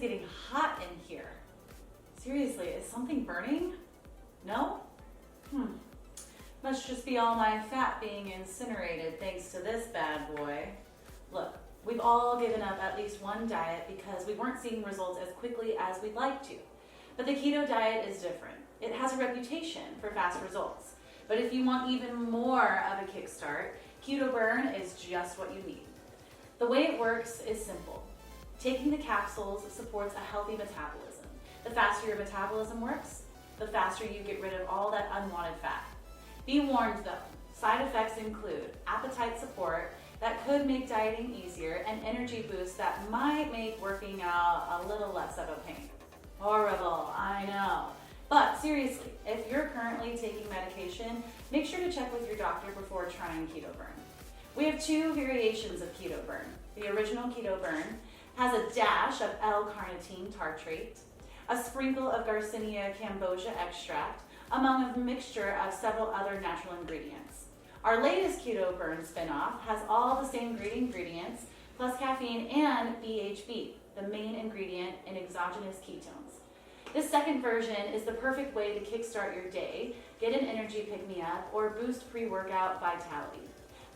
getting hot in here. Seriously, is something burning? No? Must just be all my fat being incinerated thanks to this bad boy. Look, we've all given up at least one diet because we weren't seeing results as quickly as we'd like to. But the keto diet is different. It has a reputation for fast results. But if you want even more of a kickstart, Keto Burn is just what you need. The way it works is simple. Taking the capsules supports a healthy metabolism. The faster your metabolism works, the faster you get rid of all that unwanted fat. Be warned though, side effects include appetite support that could make dieting easier and energy boosts that might make working out a little less of a pain. Horrible, I know. But seriously, if you're currently taking medication, make sure to check with your doctor before trying Keto Burn. We have two variations of Keto Burn. The original Keto Burn has a dash of L-carnitine tartrate, a sprinkle of Garcinia cambogia extract, among a mixture of several other natural ingredients. Our latest Keto Burn spinoff has all the same great ingredients, plus caffeine and BHB, the main ingredient in exogenous ketones. This second version is the perfect way to kickstart your day, get an energy pick-me-up, or boost pre-workout vitality.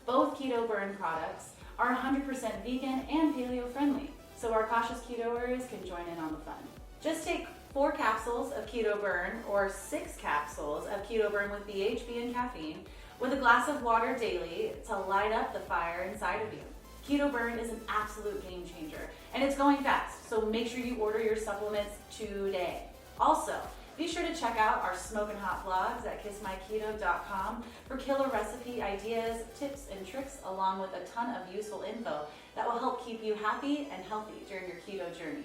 Both Keto Burn products are 100% vegan and paleo-friendly, so our cautious ketoers can join in on the fun. Just take 4 capsules of Keto Burn or 6 capsules of Keto Burn with BHB and caffeine with a glass of water daily to light up the fire inside of you. Keto Burn is an absolute game changer, and it's going fast, so make sure you order your supplements today. Also, be sure to check out our smoking hot blogs at kissmyketo.com for killer recipe ideas, tips, and tricks, along with a ton of useful info that will help keep you happy and healthy during your keto journey.